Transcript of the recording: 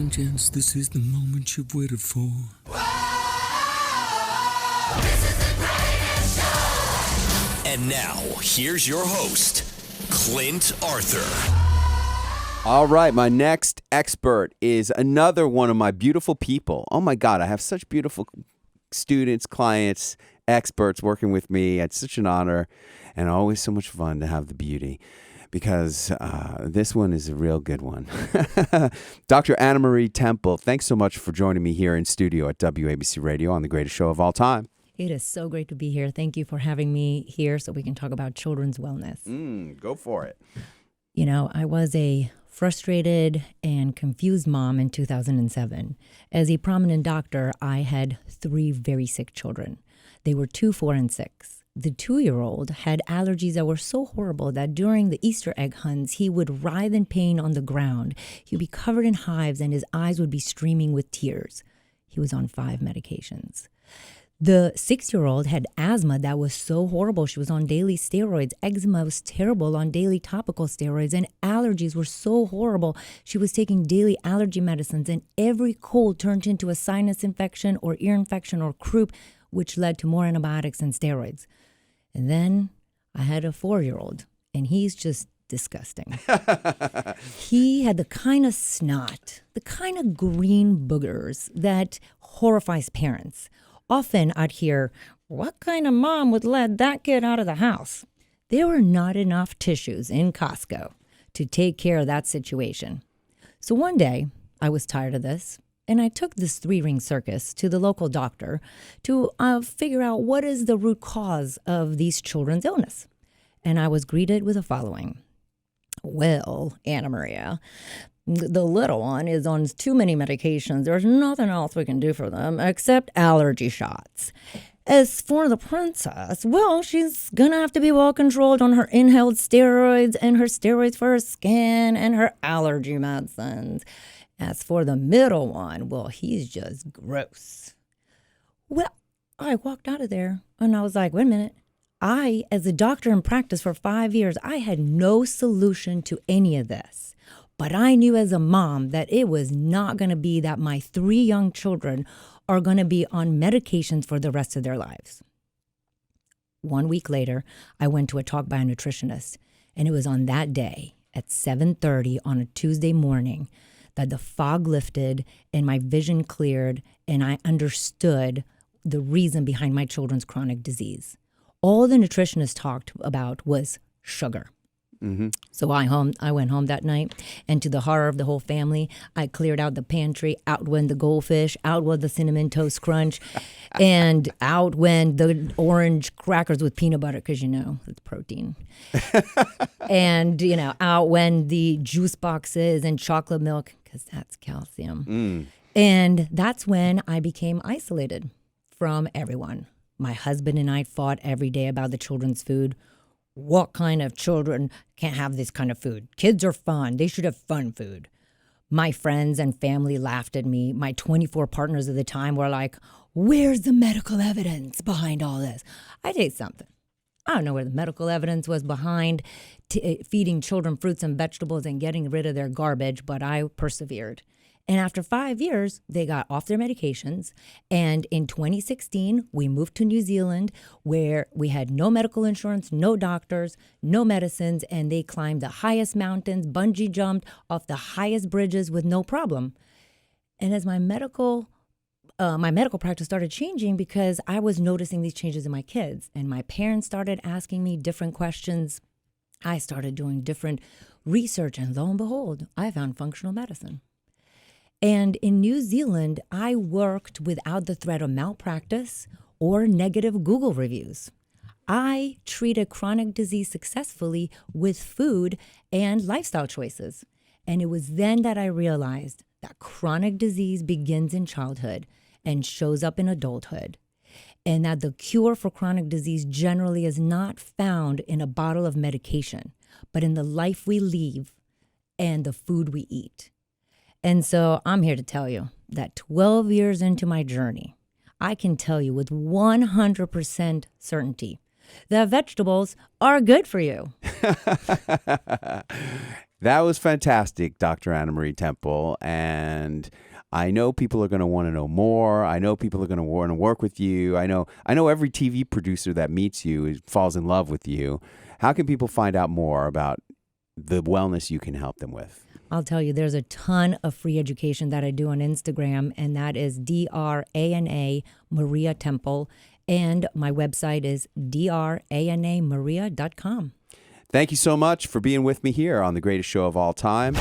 and gents, this is the moment you've waited for. This is the greatest show! And now, here's your host, Clint Arthur. All right, my next expert is another one of my beautiful people. Oh my God, I have such beautiful students, clients, experts working with me. It's such an honor and always so much fun to have the beauty, because this one is a real good one. Dr. Anna Marie Temple, thanks so much for joining me here in studio at WABC Radio on the greatest show of all time. It is so great to be here. Thank you for having me here so we can talk about children's wellness. Go for it. You know, I was a frustrated and confused mom in 2007. As a prominent doctor, I had 3 very sick children. They were 2, 4, and 6. The 2-year-old had allergies that were so horrible that during the Easter egg hunts, he would writhe in pain on the ground. He would be covered in hives and his eyes would be streaming with tears. He was on 5 medications. The 6-year-old had asthma that was so horrible. She was on daily steroids. Eczema was terrible on daily topical steroids. And allergies were so horrible. She was taking daily allergy medicines. And every cold turned into a sinus infection or ear infection or croup, which led to more antibiotics and steroids. And then I had a 4-year-old, and he's just disgusting. He had the kind of snot, the kind of green boogers that horrifies parents. Often I'd hear, what kind of mom would let that kid out of the house? There were not enough tissues in Costco to take care of that situation. So one day, I was tired of this, and I took this 3-ring circus to the local doctor to figure out what is the root cause of these children's illness. And I was greeted with the following. Well, Anna Maria, the little one is on too many medications. There's nothing else we can do for them except allergy shots. As for the princess, well, she's going to have to be well controlled on her inhaled steroids and her steroids for her skin and her allergy medicines. As for the middle one, well, he's just gross. Well, I walked out of there and I was like, wait a minute. I, as a doctor in practice for 5 years, I had no solution to any of this. But I knew as a mom that it was not going to be that my 3 young children are going to be on medications for the rest of their lives. 1 week later, I went to a talk by a nutritionist, and it was on that day at 7:30 on a Tuesday morning that the fog lifted and my vision cleared and I understood the reason behind my children's chronic disease. All the nutritionist talked about was sugar. Mm-hmm. So I went home that night, and to the horror of the whole family, I cleared out the pantry. Out went the goldfish, out went the cinnamon toast crunch, and out went the orange crackers with peanut butter, because, you know, it's protein. And, you know, out went the juice boxes and chocolate milk, because that's calcium. And that's when I became isolated from everyone. My husband and I fought every day about the children's food. What kind of children can't have this kind of food? Kids are fun. They should have fun food. My friends and family laughed at me. My 24 partners at the time were like, where's the medical evidence behind all this? I tell you something. I don't know where the medical evidence was behind feeding children fruits and vegetables and getting rid of their garbage, but I persevered. And after 5 years, they got off their medications. And in 2016, we moved to New Zealand, where we had no medical insurance, no doctors, no medicines, and they climbed the highest mountains, bungee jumped off the highest bridges with no problem. And as my medical practice started changing, because I was noticing these changes in my kids, and my parents started asking me different questions, I started doing different research, and lo and behold, I found functional medicine. And in New Zealand, I worked without the threat of malpractice or negative Google reviews. I treated chronic disease successfully with food and lifestyle choices. And it was then that I realized that chronic disease begins in childhood and shows up in adulthood, and that the cure for chronic disease generally is not found in a bottle of medication, but in the life we live and the food we eat. And so I'm here to tell you that 12 years into my journey, I can tell you with 100% certainty that vegetables are good for you. That was fantastic, Dr. Anna Marie Temple. And I know people are going to want to know more. I know people are going to want to work with you. I know every TV producer that meets you falls in love with you. How can people find out more about the wellness you can help them with? I'll tell you, there's a ton of free education that I do on Instagram, and that is DRANA Maria Temple. And my website is dranamaria.com. Thank you so much for being with me here on the greatest show of all time.